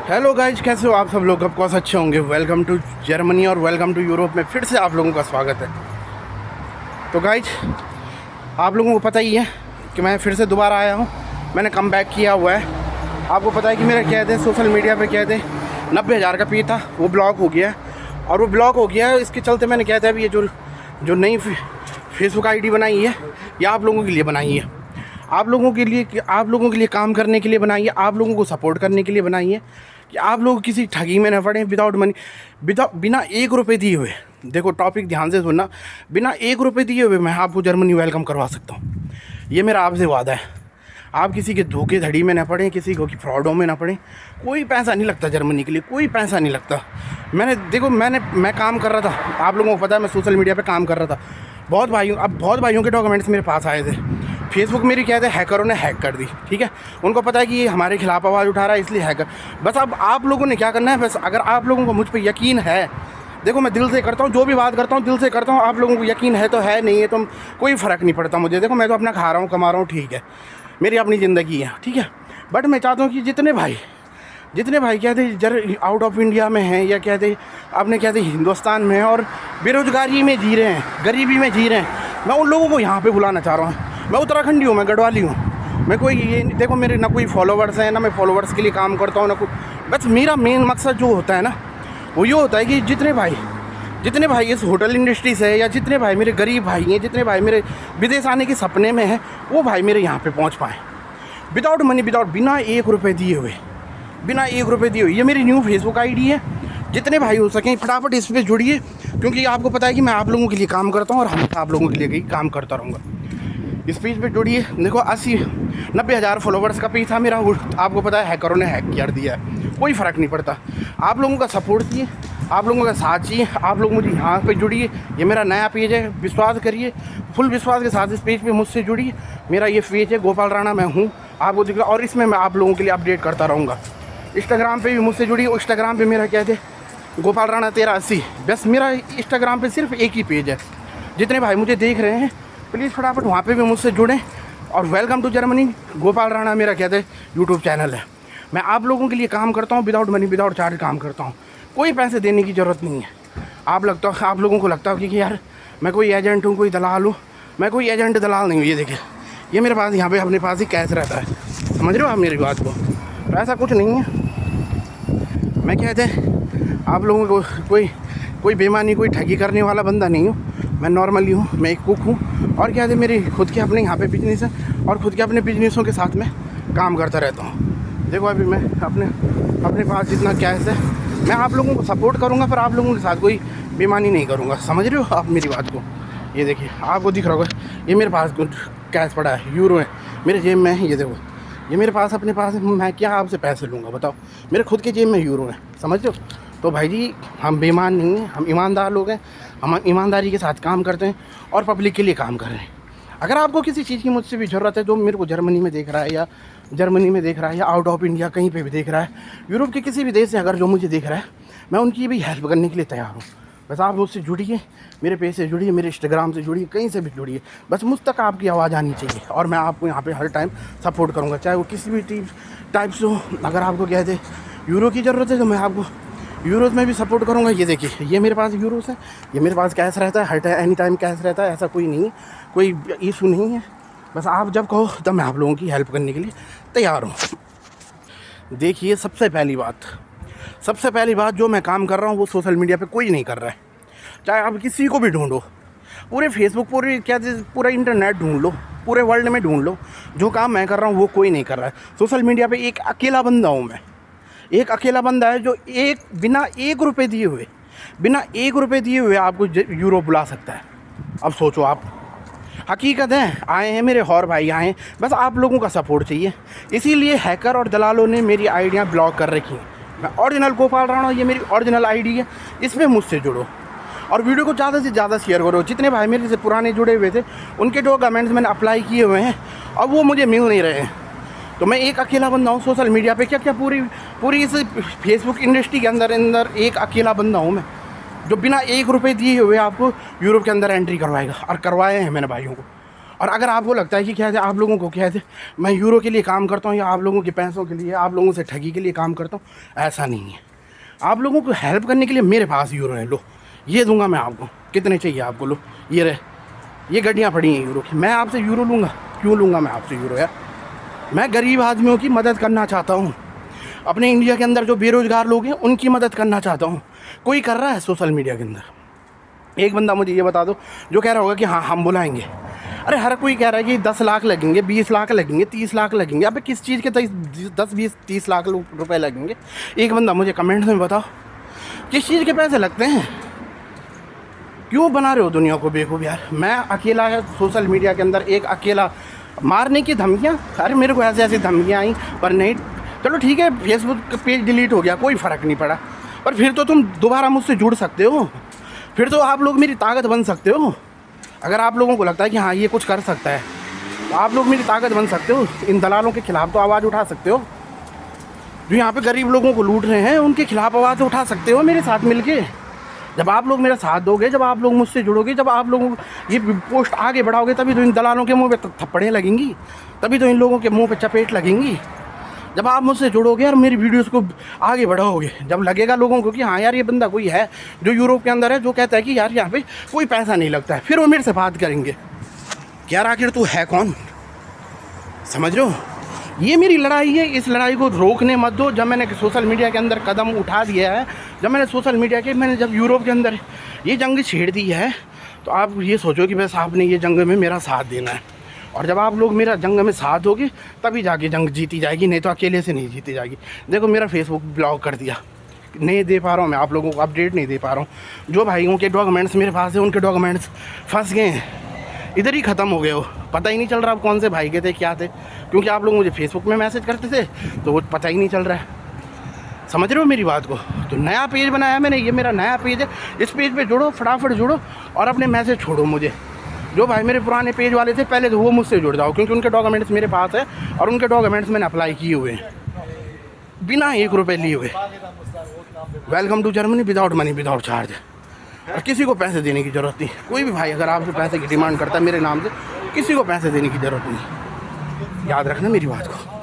Hello guys, कैसे हो आप सब लोग? ऑफ कोर्स अच्छे होंगे। वेलकम टू जर्मनी और वेलकम टू यूरोप में फिर से आप लोगों का स्वागत है। तो गाइज, आप लोगों को पता ही है कि मैं फिर से दोबारा आया हूँ। मैंने कम बैक किया हुआ है। आपको पता है कि मेरा क्या थे सोशल मीडिया पे क्या थे 90,000 का पेज था, वो ब्लॉक हो गया है। और वो ब्लॉक हो गया है, इसके चलते मैंने क्या था अभी ये जो नई फेसबुक आईडी बनाई है, ये आप लोगों के लिए बनाई है। आप लोगों के लिए काम करने के लिए बनाई है, आप लोगों को सपोर्ट करने के लिए बनाई है कि आप लोग किसी ठगी में न पड़े विदाउट मनी, बिना 1 रुपये दिए हुए। देखो, टॉपिक ध्यान से सुनना। बिना 1 रुपये दिए हुए मैं आपको जर्मनी वेलकम करवा सकता हूँ। ये मेरा आपसे वादा है। आप किसी के धोखेधड़ी में न पड़ें, किसी को फ्रॉडों में न पड़ें। कोई पैसा नहीं लगता जर्मनी के लिए, कोई पैसा नहीं लगता। मैं काम कर रहा था, आप लोगों को पता है मैं सोशल मीडिया पे काम कर रहा था। बहुत भाइयों के डॉक्यूमेंट्स मेरे पास आए थे। फेसबुक मेरी क्या है, हैकरों ने हैक कर दी। ठीक है, उनको पता है कि ये हमारे खिलाफ आवाज़ उठा रहा है, इसलिए हैकर। बस अब आप लोगों ने क्या करना है, बस अगर आप लोगों को मुझ पर यकीन है, देखो मैं दिल से करता हूँ, जो भी बात करता हूँ दिल से करता हूँ। आप लोगों को यकीन है तो है, नहीं है तो कोई फ़र्क नहीं पड़ता मुझे। देखो, मैं तो अपना खा रहा हूँ, कमा रहा हूँ, ठीक है, मेरी अपनी ज़िंदगी है, ठीक है। बट मैं चाहता हूँ कि जितने भाई कहते आउट ऑफ इंडिया में हैं, या कहते अपने कहते हिंदुस्तान में हैं और बेरोज़गारी में जी रहे हैं, गरीबी में जी रहे हैं, मैं उन लोगों को यहाँ पे बुलाना चाह रहा हूँ। मैं उत्तराखंडी हूँ, मैं गढ़वाली हूँ। मैं कोई ये देखो, मेरे ना कोई फॉलोवर्स हैं, ना मैं फॉलोवर्स के लिए काम करता हूँ, ना कोई। बस मेरा मेन मकसद जो होता है ना, वो ये होता है कि जितने भाई इस होटल इंडस्ट्री से है, या जितने भाई मेरे गरीब भाई हैं, जितने भाई मेरे विदेश आने के सपने में हैं, वो भाई मेरे यहाँ पे पहुँच पाएँ विदाउट मनी, बिना 1 रुपये दिए हुए। ये मेरी न्यू फेसबुक आईडी है। जितने भाई हो सकें फटाफट इस पर जुड़िए, क्योंकि आपको पता है कि मैं आप लोगों के लिए काम करता हूँ और हमेशा आप लोगों के लिए काम करता रहूँगा। इस पेज पे जुड़िए। देखो, 90,000 फॉलोवर्स का पेज था मेरा, आपको पता है हैकरों ने हैक कर दिया है। कोई फ़र्क नहीं पड़ता, आप लोगों का सपोर्ट चाहिए, आप लोगों का साथ चाहिए। आप लोग मुझे यहाँ पे जुड़िए। ये मेरा नया पेज है, विश्वास करिए, फुल विश्वास के साथ इस पेज पे मुझसे जुड़िए। मेरा ये पेज है, गोपाल राणा मैं हूँ, आपको दिख रहा, और इसमें मैं आप लोगों के लिए अपडेट करता रहूँगा। इंस्टाग्राम पे भी मुझसे जुड़िए। इंस्टाग्राम पे मेरा कहते गोपाल राणा 1380। बस मेरा इंस्टाग्राम पे सिर्फ एक ही पेज है। जितने भाई मुझे देख रहे हैं, प्लीज़ फटाफट वहाँ पे भी मुझसे जुड़ें। और welcome to Germany Gopal Rana मेरा कहते यूट्यूब चैनल है। मैं आप लोगों के लिए काम करता हूँ, विदाउट मनी, विदाउट चार्ज काम करता हूँ। कोई पैसे देने की ज़रूरत नहीं है। आप लोगों को लगता है कि यार मैं कोई एजेंट हूँ, कोई दलाल हूँ। मैं कोई एजेंट दलाल नहीं हूँ। ये देखिए, ये मेरे पास यहाँ पे अपने पास ही कैश रहता है। समझ रहे हो आप मेरी बात को? तो ऐसा कुछ नहीं है। मैं कहते आप लोगों को कोई बेईमानी, कोई ठगी करने वाला बंदा नहीं हूँ। मैं नॉर्मली हूँ, मैं एक कुक हूँ, और क्या है मेरी खुद के अपने यहाँ पे बिजनेस है, और खुद के अपने बिजनेसों के साथ में काम करता रहता हूँ। देखो, अभी मैं अपने पास जितना कैश है, मैं आप लोगों को सपोर्ट करूँगा, पर आप लोगों के साथ कोई बेईमानी नहीं करूँगा। समझ रहे हो आप मेरी बात को? ये देखिए, आपको दिख रहा होगा, ये मेरे पास कैश पड़ा है, यूरो है मेरे जेब में है। ये देखो, ये मेरे पास अपने पास है। मैं क्या आपसे पैसे लूँगा बताओ? मेरे खुद के जेब में यूरो है। समझ रहे हो? तो भाई जी, हम बेईमान नहीं हैं, हम ईमानदार लोग हैं। हम ईमानदारी के साथ काम करते हैं और पब्लिक के लिए काम कर रहे हैं। अगर आपको किसी चीज़ की मुझसे भी ज़रूरत है, जो मेरे को जर्मनी में देख रहा है, या आउट ऑफ इंडिया कहीं पे भी देख रहा है, यूरोप के किसी भी देश से अगर जो मुझे देख रहा है, मैं उनकी भी हेल्प करने के लिए तैयार हूँ। बस आप मुझसे जुड़िए, मेरे पेज से जुड़िए, मेरे इंस्टाग्राम से जुड़िए, कहीं से भी जुड़िए। बस मुझ तक आपकी आवाज़ आनी चाहिए, और मैं आपको यहाँ पे हर टाइम सपोर्ट करूँगा, चाहे वो किसी भी टाइप से हो। अगर आपको कहते यूरो की ज़रूरत है, तो मैं आपको यूरोज़ में भी सपोर्ट करूँगा। ये देखिए, ये मेरे पास यूरोज़ है, ये मेरे पास कैश रहता है, हर टाइम एनी टाइम कैश रहता है। ऐसा कोई नहीं है, कोई इशू नहीं है। बस आप जब कहो तब मैं आप लोगों की हेल्प करने के लिए तैयार हूँ। देखिए, सबसे पहली बात जो मैं काम कर रहा हूँ, वो सोशल मीडिया पे कोई नहीं कर रहा है। चाहे आप किसी को भी ढूंढो, पूरे फेसबुक, पूरा इंटरनेट ढूंढ लो, पूरे वर्ल्ड में ढूंढ लो, जो काम मैं कर रहा हूँ वो कोई नहीं कर रहा है। सोशल मीडिया पे एक अकेला बंदा हूँ मैं। एक अकेला बंदा है जो बिना 1 रुपये दिए हुए आपको यूरो बुला सकता है। अब सोचो आप, हकीकत है, आए हैं मेरे और भाई आए हैं। बस आप लोगों का सपोर्ट चाहिए। इसीलिए हैकर और दलालों ने मेरी आइडियाँ ब्लॉक कर रखी हैं। मैं ओरिजिनल गोपाल राणा, ये मेरी ओरिजिनल आईडी है। इसमें मुझसे जुड़ो और वीडियो को ज़्यादा से ज़्यादा शेयर करो। जितने भाई मेरे से पुराने जुड़े हुए थे, उनके डॉक्यूमेंट्स मैंने अप्लाई किए हुए हैं, अब वो मुझे मिल नहीं रहे हैं। तो मैं एक अकेला बंदा हूँ सोशल मीडिया पे। क्या पूरी इस फेसबुक इंडस्ट्री के अंदर एक अकेला बंदा हूँ मैं, जो बिना 1 रुपये दिए हुए आपको यूरोप के अंदर एंट्री करवाएगा। और करवाए हैं मैंने भाइयों को। और अगर आपको लगता है कि क्या है आप लोगों को क्या है मैं यूरो के लिए काम करता हूँ या आप लोगों के पैसों के लिए, आप लोगों से ठगी के लिए काम करता हूँ, ऐसा नहीं है। आप लोगों को हेल्प करने के लिए मेरे पास यूरो है, लो ये दूंगा मैं आपको, कितने चाहिए आपको, लो ये रहे, ये गड्डियाँ पड़ी हैं यूरो की। मैं आपसे यूरो लूँगा, क्यों लूँगा मैं आपसे यूरो यार? मैं गरीब आदमियों की मदद करना चाहता हूँ, अपने इंडिया के अंदर जो बेरोज़गार लोग हैं उनकी मदद करना चाहता हूँ। कोई कर रहा है सोशल मीडिया के अंदर? एक बंदा मुझे ये बता दो जो कह रहा होगा कि हाँ हम बुलाएंगे। अरे हर कोई कह रहा है कि 10 लाख लगेंगे, 20 लाख लगेंगे, 30 लाख लगेंगे। अबे किस चीज़ के 10, 20, 30 लाख रुपए लगेंगे? एक बंदा मुझे कमेंट में बताओ किस चीज़ के पैसे लगते हैं? क्यों बना रहे हो दुनिया को बेवकूफ़ यार? मैं अकेला है सोशल मीडिया के अंदर, एक अकेला, मारने की धमकियाँ। अरे मेरे को ऐसे ऐसी धमकियाँ आई, पर नहीं, चलो ठीक है फेसबुक का पेज डिलीट हो गया, कोई फ़र्क नहीं पड़ा, पर फिर तो तुम दोबारा मुझसे जुड़ सकते हो, फिर तो आप लोग मेरी ताकत बन सकते हो। अगर आप लोगों को लगता है कि हाँ ये कुछ कर सकता है, तो आप लोग मेरी ताकत बन सकते हो। इन दलालों के खिलाफ तो आवाज़ उठा सकते हो, जो यहाँ पे गरीब लोगों को लूट रहे हैं उनके खिलाफ आवाज़ उठा सकते हो मेरे साथ मिलके। जब आप लोग मेरा साथ दोगे, जब आप लोग मुझसे जुड़ोगे, जब आप लोग ये पोस्ट आगे बढ़ाओगे, तभी तो इन दलालों के मुंह पे थप्पड़ें लगेंगी, तभी तो इन लोगों के मुंह पे चपेट लगेंगी। जब आप मुझसे जुड़ोगे और मेरी वीडियोस को आगे बढ़ाओगे, जब लगेगा लोगों को कि हाँ यार ये बंदा कोई है जो यूरोप के अंदर है, जो कहता है कि यार यहाँ पे कोई पैसा नहीं लगता है, फिर वो मेरे से बात करेंगे। यार आखिर तू है कौन? समझ रहे हो? ये मेरी लड़ाई है, इस लड़ाई को रोकने मत दो। जब मैंने सोशल मीडिया के अंदर कदम उठा दिया है, जब मैंने सोशल मीडिया के, मैंने जब यूरोप के अंदर ये जंग छेड़ दी है, तो आप ये सोचो कि बस आपने ये जंग में मेरा साथ देना है। और जब आप लोग मेरा जंग में साथ दोगे तभी जाके जंग जीती जाएगी, नहीं तो अकेले से नहीं जीती जाएगी। देखो मेरा फेसबुक ब्लॉक कर दिया, नहीं दे पा रहा हूँ मैं आप लोगों को अपडेट, नहीं दे पा रहा हूँ। जो भाइयों के डॉक्यूमेंट्स मेरे पास है उनके डॉक्यूमेंट्स फंस गए हैं, इधर ही ख़त्म हो गए हो। पता ही नहीं चल रहा अब कौन से भाई के थे, क्या थे, क्योंकि आप लोग मुझे फेसबुक में मैसेज करते थे तो वो पता ही नहीं चल रहा है। समझ रहे हो मेरी बात को? तो नया पेज बनाया मैंने, ये मेरा नया पेज है, इस पेज पे जुड़ो, फटाफट जुड़ो और अपने मैसेज छोड़ो मुझे। जो भाई मेरे पुराने पेज वाले थे पहले तो वो मुझसे जुड़ जाओ, क्योंकि उनके डॉक्यूमेंट्स मेरे पास है और उनके डॉक्यूमेंट्स मैंने अप्लाई किए हुए हैं बिना 1 रुपये लिए हुए। Welcome to Germany without money without charge. और किसी को पैसे देने की ज़रूरत नहीं। कोई भी भाई अगर आपसे पैसे की डिमांड करता है मेरे नाम से, किसी को पैसे देने की ज़रूरत नहीं। याद रखना मेरी बात को।